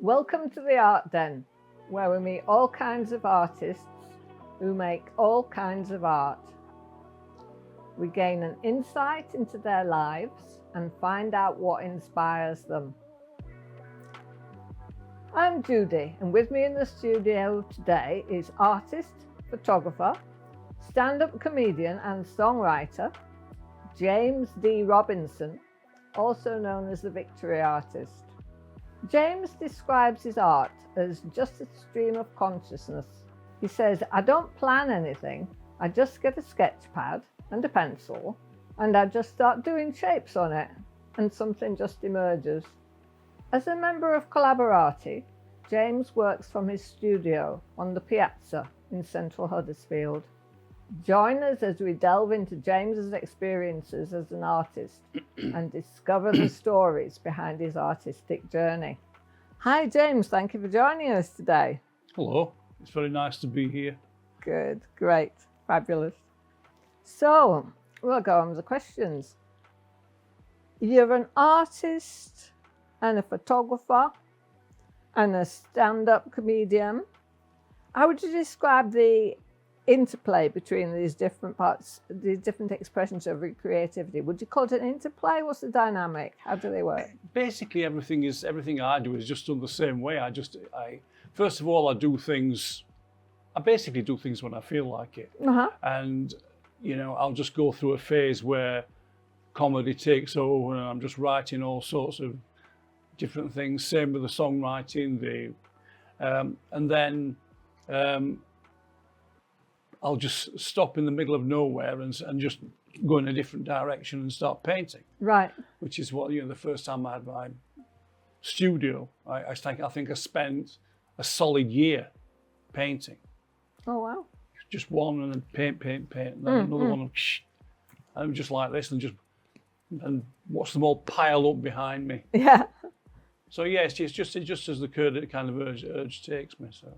Welcome to the Art Den, where we meet all kinds of artists who make all kinds of art. We gain an insight into their lives and find out what inspires them. I'm Judy, and with me in the studio today is artist, photographer, stand-up comedian and songwriter, James D. Robinson, also known as the Victory Artist. James describes his art as just a stream of consciousness. He says, I don't plan anything, I just get a sketch pad and a pencil and I just start doing shapes on it and something just emerges. As a member of Collaborati, James works from his studio on the piazza in central Huddersfield. Join us as we delve into James's experiences as an artist and discover the stories behind his artistic journey. Hi James, thank you for joining us today. Hello, it's very nice to be here. Good, great, fabulous. So, we'll go on with the questions. You're an artist and a photographer and a stand-up comedian. How would you describe the interplay between these different parts, these different expressions of your creativity? Would you call it an interplay? What's the dynamic? How do they work? Basically, everything I do is just done the same way. I first of all, I basically do things when I feel like it. And, I'll just go through a phase where comedy takes over and I'm just writing all sorts of different things. Same with the songwriting, and then I'll just stop in the middle of nowhere and just go in a different direction and start painting. Right. Which is what, the first time I had my studio, I think I spent a solid year painting. Oh, wow. Just one and then paint, and then another one, and just like this and watch them all pile up behind me. Yeah. So yeah, it's just as the kind of urge takes me. So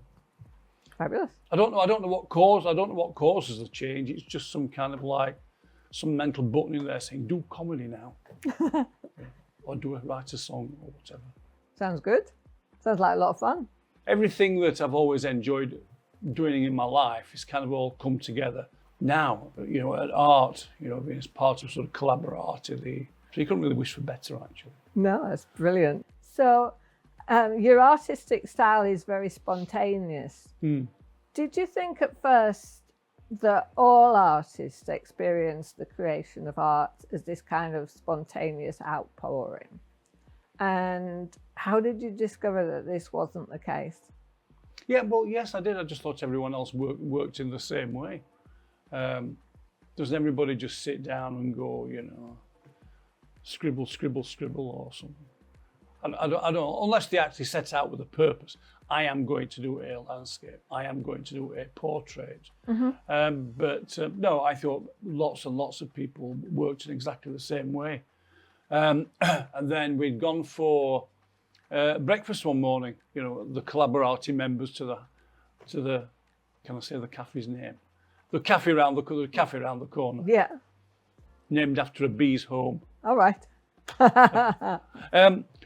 fabulous. I don't know what causes the change. It's just some kind of like some mental button in there saying, do comedy now. Or write a song or whatever. Sounds good. Sounds like a lot of fun. Everything that I've always enjoyed doing in my life is kind of all come together now. At art, being as part of sort of Collaborati, so you couldn't really wish for better, actually. No, that's brilliant. So your artistic style is very spontaneous. Did you think at first that all artists experience the creation of art as this kind of spontaneous outpouring? And how did you discover that this wasn't the case? Yeah, well, yes, I did. I just thought everyone else worked in the same way. Doesn't everybody just sit down and go, scribble or something? I don't, unless they actually set out with a purpose. I am going to do a landscape. I am going to do a portrait. But no, I thought lots and lots of people worked in exactly the same way. And then we'd gone for breakfast one morning. The Collaborati members to the can I say the cafe's name? The cafe around the corner. Yeah. Named after a bee's home. All right.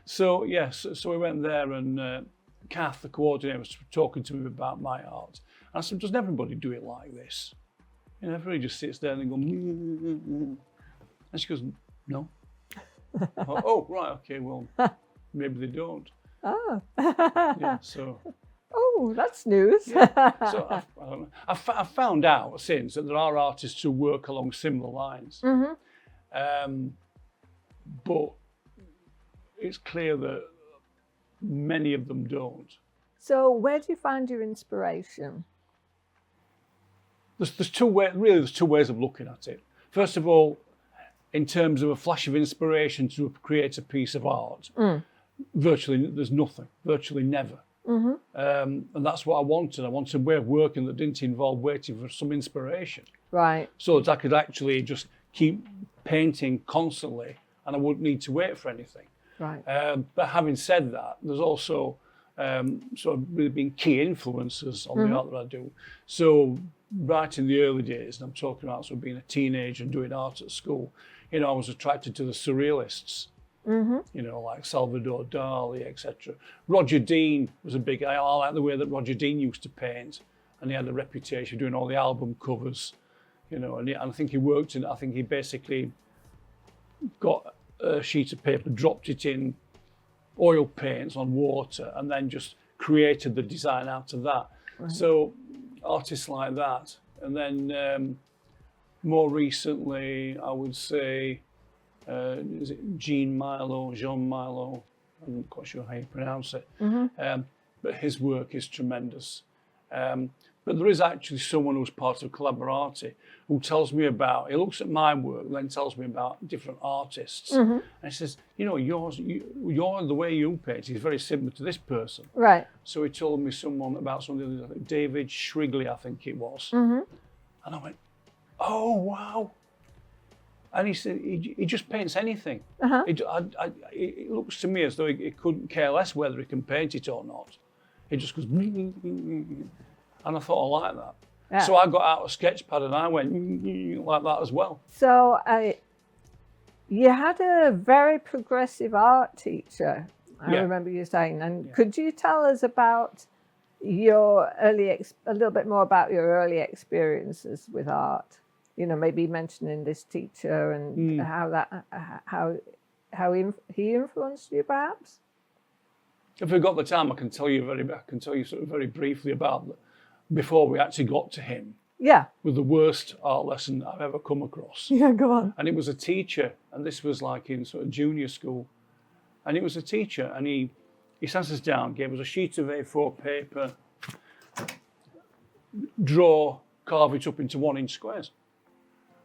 So we went there and Kath, the coordinator, was talking to me about my art. And I said, doesn't everybody do it like this? Everybody just sits there and they go, and she goes, no. Oh, right, okay, well, maybe they don't. Oh. Yeah, so. Oh, that's news. Yeah. So I've found out since that there are artists who work along similar lines. But it's clear that many of them don't. So where do you find your inspiration? There's two ways of looking at it. First of all, in terms of a flash of inspiration to create a piece of art, there's nothing, virtually never. And that's what I wanted. I wanted a way of working that didn't involve waiting for some inspiration. Right. So that I could actually just keep painting constantly and I wouldn't need to wait for anything. Right. But having said that, there's also sort of really been key influences on the art that I do. So right in the early days, and I'm talking about sort of being a teenager and doing art at school, I was attracted to the surrealists. You know, like Salvador Dali, etc. Roger Dean was a big. I like the way that Roger Dean used to paint, and he had a reputation for doing all the album covers. You know, and I think he worked in. I think he basically got a sheet of paper, dropped it in oil paints on water, and then just created the design out of that. Right. So artists like that, and then more recently, I would say. Is it Jean Milo? I'm not quite sure how you pronounce it. But his work is tremendous. But there is actually someone who's part of Collaborati who tells me about, he looks at my work and then tells me about different artists. And he says, you know, you're the way you paint is very similar to this person. Right. So he told me about somebody, David Shrigley, I think it was. And I went, oh, wow. And he said, he just paints anything. It looks to me as though he couldn't care less whether he can paint it or not. He just goes, and I thought, I like that. Yeah. So I got out a sketch pad and I went like that as well. So you had a very progressive art teacher, I remember you saying. And could you tell us about your a little bit more about your early experiences with art? You know, maybe mentioning this teacher and how he influenced you, perhaps. If we've got the time, I can tell you sort of very briefly about before we actually got to him. Yeah. With the worst art lesson I've ever come across. Yeah, go on. And it was a teacher, and this was like in sort of junior school, and it was a teacher, and he sat us down, gave us a sheet of A4 paper, carve it up into 1-inch squares.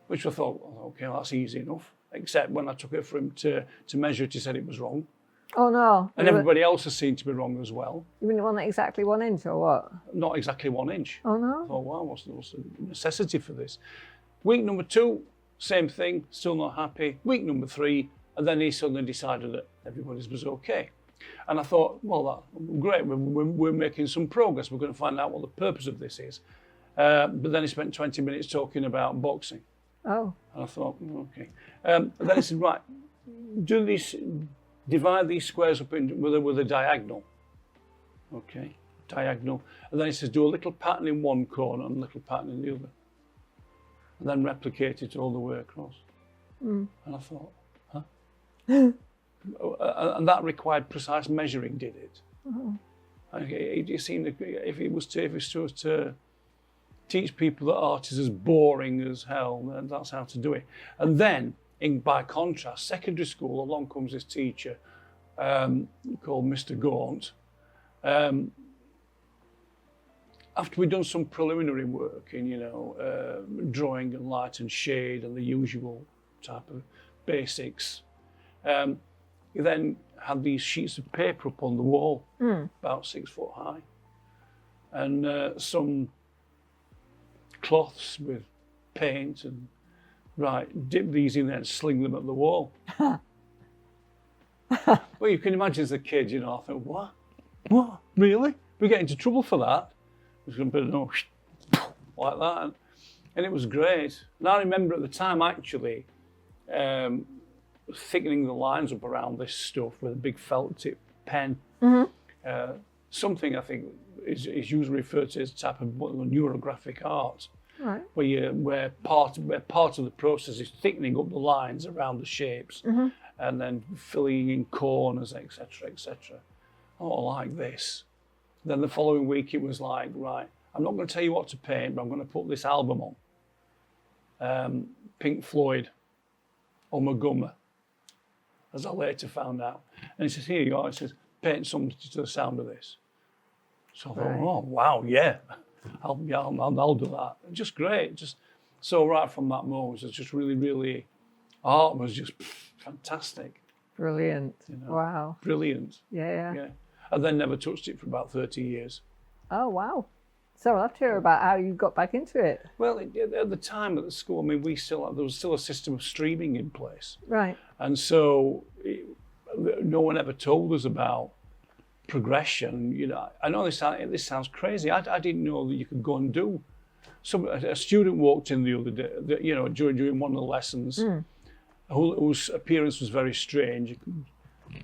Which I thought, well, okay, that's easy enough. Except when I took it for him to measure it, he said it was wrong. Oh, no. And everybody else has seemed to be wrong as well. You mean want exactly 1 inch or what? Not exactly 1 inch. Oh, no. I thought, wow, what's the necessity for this? Week number 2, same thing, still not happy. Week number 3, and then he suddenly decided that everybody's was okay. And I thought, well, that's great, we're making some progress. We're going to find out what the purpose of this is. But then he spent 20 minutes talking about boxing. Oh. And I thought, okay. And then he said, right, divide these squares up with a diagonal. Okay, diagonal. And then he says, do a little pattern in one corner and a little pattern in the other. And then replicate it all the way across. And I thought, huh? And that required precise measuring, did it? It seemed if it was to teach people that art is as boring as hell, then that's how to do it. And then, by contrast, secondary school, along comes this teacher called Mr. Gaunt. After we'd done some preliminary work in, drawing and light and shade and the usual type of basics, he then had these sheets of paper up on the wall, about 6 foot high, and some cloths with paint and dip these in there and sling them at the wall. Well, you can imagine as a kid, I thought, what, really? We get into trouble for that? It was going to be like that, and it was great. And I remember at the time actually thickening the lines up around this stuff with a big felt tip pen. Something I think is usually referred to as a type of neurographic art, right? Where part of the process is thickening up the lines around the shapes, and then filling in corners, etc., etc. Oh, I like this. Then the following week it was like, right, I'm not going to tell you what to paint, but I'm going to put this album on. Pink Floyd, Ummagumma, as I later found out. And he says, here you are. He says, paint something to the sound of this. So I thought, oh, wow, yeah. I'll do that. Just great. Just so right from that moment, it was just really, really, art was just fantastic. Brilliant. Wow. Brilliant. Yeah. I then never touched it for about 30 years. Oh, wow. So I'd love to hear about how you got back into it. Well, at the time at the school, I mean, there was still a system of streaming in place. Right. And so no one ever told us about progression. I know this sounds crazy. I didn't know that you could go and do. A student walked in the other day, during one of the lessons, whose appearance was very strange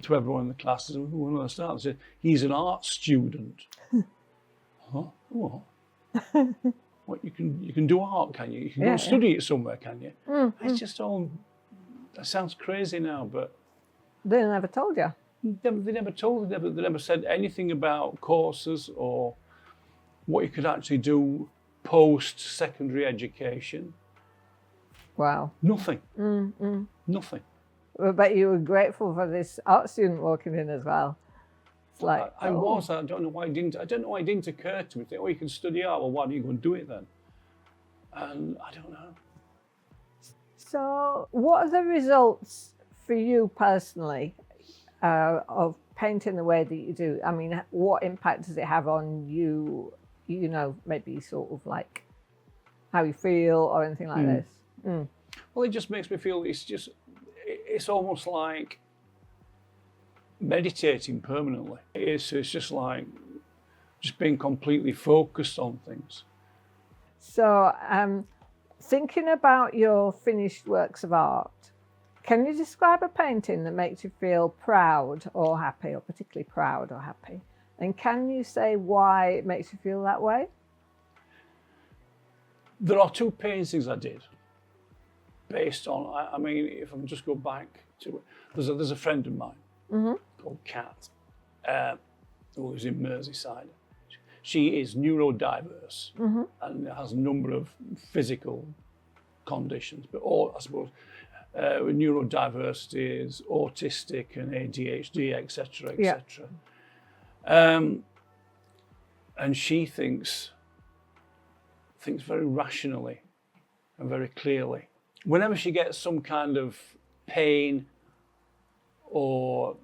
to everyone in the class. And when I started, said, "He's an art student." Huh? What? What, you can do art, can you? You can go and study it somewhere, can you? It's just all. That sounds crazy now, but they never told you. They never told. They never said anything about courses or what you could actually do post-secondary education. Wow. Nothing. Nothing. I bet you were grateful for this art student walking in as well. It's like I was. I don't know why it didn't. I don't know why it didn't occur to me. Think, oh, you can study art. Well, why don't you go and do it then? And I don't know. So, what are the results for you personally of painting the way that you do? I mean, what impact does it have on you? You know, maybe sort of like how you feel or anything like this. Well, it just makes me feel it's almost like meditating permanently. It's just like just being completely focused on things. So, thinking about your finished works of art, can you describe a painting that makes you feel proud or happy, or particularly proud or happy? And can you say why it makes you feel that way? There are two paintings I did based on, I mean, if I can just go back to it, there's a friend of mine called Kat, who is in Merseyside. She is neurodiverse and has a number of physical conditions, but all, I suppose, neurodiversity is autistic and ADHD, etc., etc. And she thinks very rationally and very clearly. Whenever she gets some kind of pain or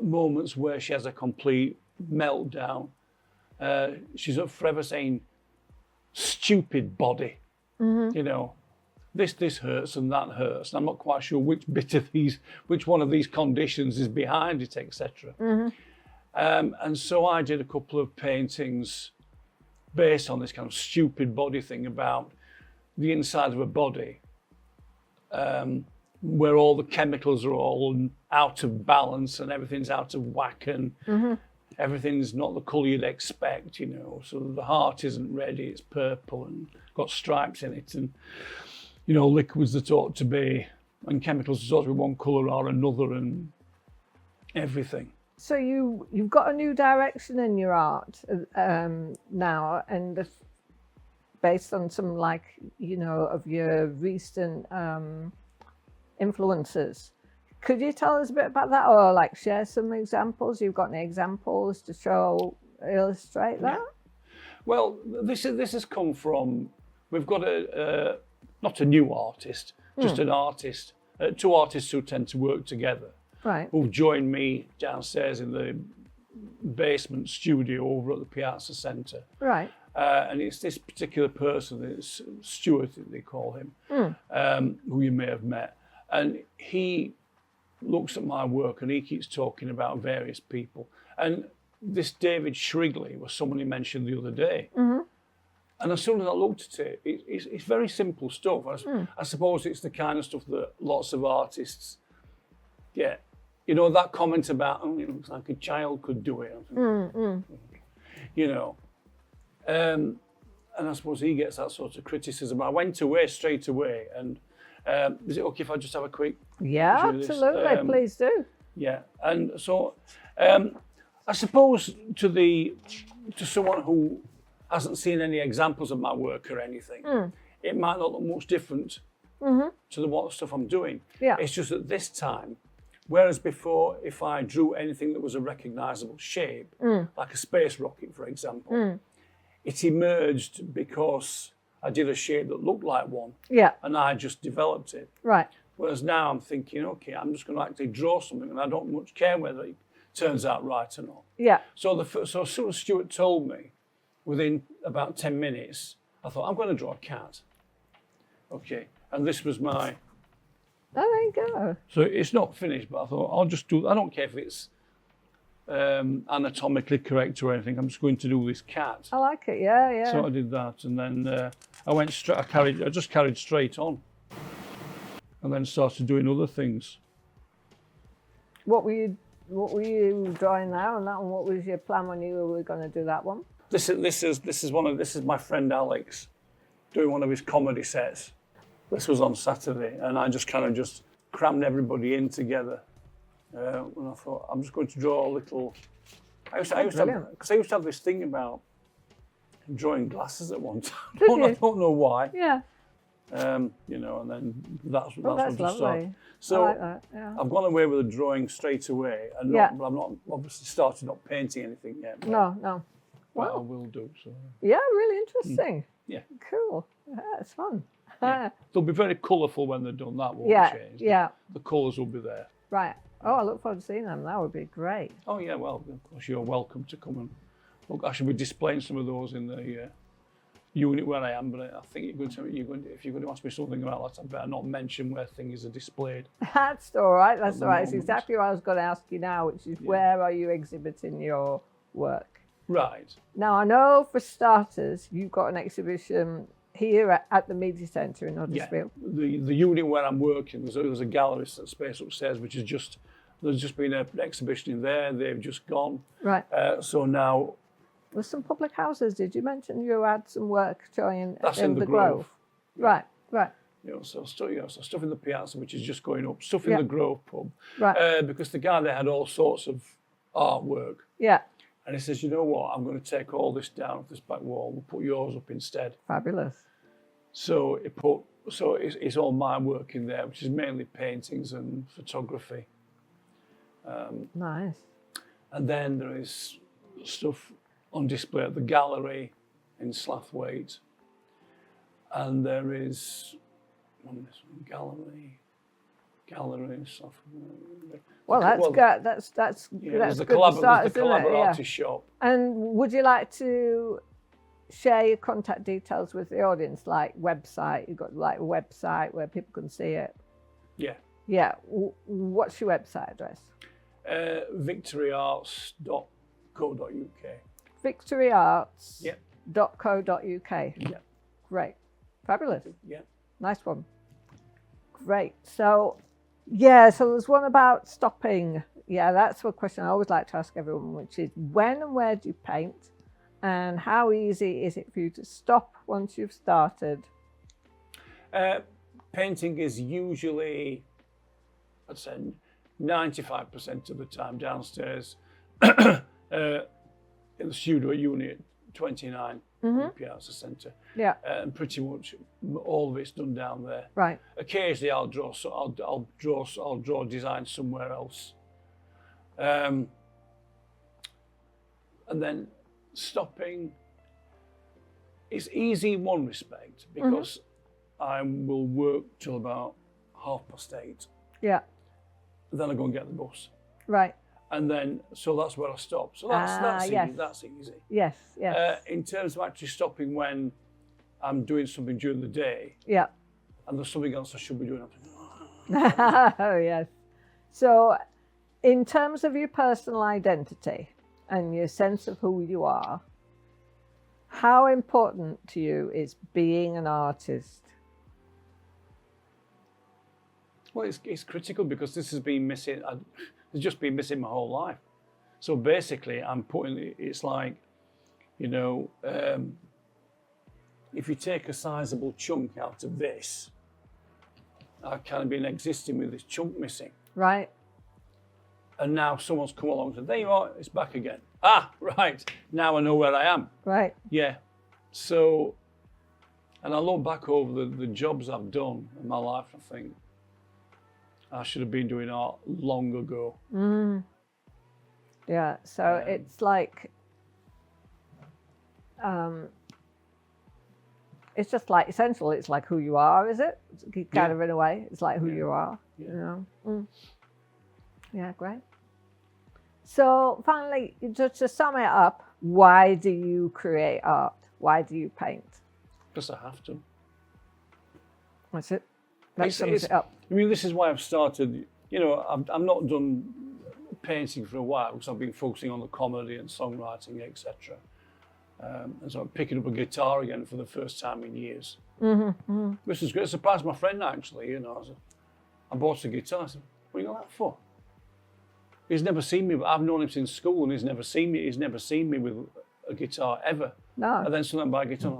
moments where she has a complete meltdown, she's up forever saying, "Stupid body," you know, this hurts and that hurts. And I'm not quite sure which one of these conditions is behind it, etc. And so I did a couple of paintings based on this kind of stupid body thing about the inside of a body, where all the chemicals are all out of balance and everything's out of whack and everything's not the colour you'd expect, you know. So the heart isn't ready, it's purple and got stripes in it, and, you know, liquids that ought to be, and chemicals that ought to be one colour are another, and everything. So you've got a new direction in your art now, and based on some, like, you know, of your recent influences. Could you tell us a bit about that, or like share some examples? You've got any examples to illustrate that? Yeah. Well, this has come from, we've got not a new artist, just an artist, two artists who tend to work together. Right. Who've joined me downstairs in the basement studio over at the Piazza Centre. Right. And it's this particular person, it's Stuart, they call him, who you may have met. And he looks at my work and he keeps talking about various people. And this David Shrigley was someone he mentioned the other day. And as soon as I looked at it, it's very simple stuff. I suppose it's the kind of stuff that lots of artists get. You know, that comment about, oh, it looks like a child could do it. You know. And I suppose he gets that sort of criticism. I went away straight away. And is it okay if I just have a quick... Yeah, absolutely. Please do. Yeah. And so I suppose to someone who hasn't seen any examples of my work or anything, it might not look much different to what stuff I'm doing. Yeah. It's just at this time, whereas before, if I drew anything that was a recognisable shape, like a space rocket, for example, it emerged because I did a shape that looked like one, and I just developed it. Right. Whereas now I'm thinking, okay, I'm just going to actually draw something, and I don't much care whether it turns out right or not. Yeah. So as soon as Stuart told me, within about 10 minutes, I thought, I'm going to draw a cat. Okay, and this was my... Oh, there you go. So it's not finished, but I thought, I'll just do... I don't care if it's anatomically correct or anything. I'm just going to do this cat. I like it, yeah. So I did that, and then I went straight... I just carried straight on. and then started doing other things. What were you drawing there on that one? What was your plan when you were going to do that one? This is my friend Alex doing one of his comedy sets. This was on Saturday, and I just kind of just crammed everybody in together. And I thought, I'm just going to draw a little. I used to have this thing about drawing glasses at one time. I don't know why. Yeah. You know, and then that's lovely. started. So I like that, yeah. I've gone away with a drawing straight away, and Yeah. but I'm not obviously started not painting anything yet. But, No. but I Wow. will do. So Yeah, really interesting. yeah, Cool. Yeah, it's fun. yeah. They'll be very colourful when they're done. That won't change. Yeah. The colours will be there. Right. Oh, I look forward to seeing them. That would be great. Oh yeah, well, of course you're welcome to come and look. I should be displaying some of those in the unit where I am, but I think if you're going to ask me something about that, I better not mention where things are displayed. That's all right. That's the all right. It's moment. exactly what I was going to ask you now, which is where are you exhibiting your work? Right. Now, I know for starters, you've got an exhibition here at the Media Centre in Huddersfield. Yeah. The unit where I'm working, there's a gallery space upstairs, which is there's just been an exhibition in there. They've just gone. Right. So now. There's some public houses. Did you mention you had some work showing That's in the Grove? Right. You know, so stuff in the Piazza, which is just going up. Stuff in the Grove pub. Right. Because the guy there had all sorts of artwork. Yeah. And he says, you know what, I'm going to take all this down off this back wall and put yours up instead. Fabulous. So it's all my work in there, which is mainly paintings and photography. Nice. And then there is stuff on display at the gallery in Slathwaite. And there is gallery, Slathwaite. Well, that's good. That's There's good the start, isn't it? Collaborati shop. And would you like to share your contact details with the audience, like website? You've got like a website where people can see it. Yeah. Yeah. What's your website address? victoryarts.co.uk. victoryarts.co.uk. Yeah. Great. Fabulous. Yeah. Nice one. Great. So there's one about stopping. Yeah, that's a question I always like to ask everyone, which is when and where do you paint, and how easy is it for you to stop once you've started? Painting is usually, I'd say, 95% of the time downstairs in the studio unit 29 in the Piazza Centre. Yeah. And pretty much all of it's done down there. Right. Occasionally I'll draw design somewhere else. And then stopping is easy in one respect because I will work till about 8:30. Yeah. Then I go and get the bus. Right. And then, so that's where I stop. So that's yes. easy. That's easy. Yes. Yes. In terms of actually stopping when I'm doing something during the day Yeah. and there's something else I should be doing, Oh, yes. So, in terms of your personal identity and your sense of who you are, how important to you is being an artist? well, it's critical because this has been missing. It's just been missing my whole life. So basically, it's like, you know, if you take a sizable chunk out of this, I've kind of been existing with this chunk missing. Right. And now someone's come along and said, there you are, it's back again. Ah, right, now I know where I am. Right. Yeah. So, and I look back over the jobs I've done in my life, I think, I should have been doing art long ago. Yeah. So it's like, it's just like essential. It's like who you are, is it? Kind of in a way, it's like who you are. Yeah. You know. Yeah, great. So finally, just to sum it up, why do you create art? Why do you paint? Because I have to. That's it. That sums it up. I mean, this is why I've started, you know, I've not done painting for a while because I've been focusing on the comedy and songwriting, etc. And so I'm picking up a guitar again for the first time in years. Which is great. I surprised my friend actually, you know. I bought a guitar. I said, what you got that for? He's never seen me, but I've known him since school, and he's never seen me with a guitar ever. No. And then suddenly I buy a guitar.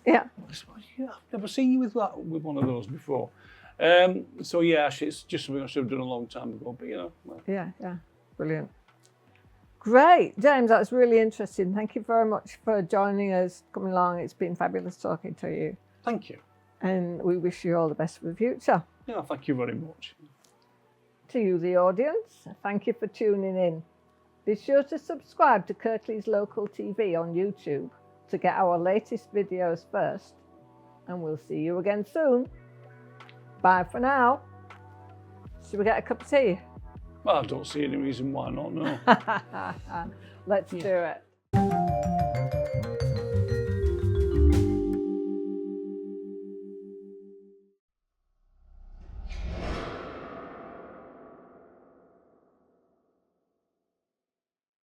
Yeah. I've never seen you with one of those before. So yeah, actually, it's just something I should have done a long time ago. But well. Yeah. Brilliant. Great, James. That's really interesting. Thank you very much for joining us, coming along. It's been fabulous talking to you. Thank you. And we wish you all the best for the future. Yeah, thank you very much. To you, the audience, thank you for tuning in. Be sure to subscribe to Kirklees Local TV on YouTube to get our latest videos first. And we'll see you again soon. Bye for now. Should we get a cup of tea? Well, I don't see any reason why not, no. Let's do it.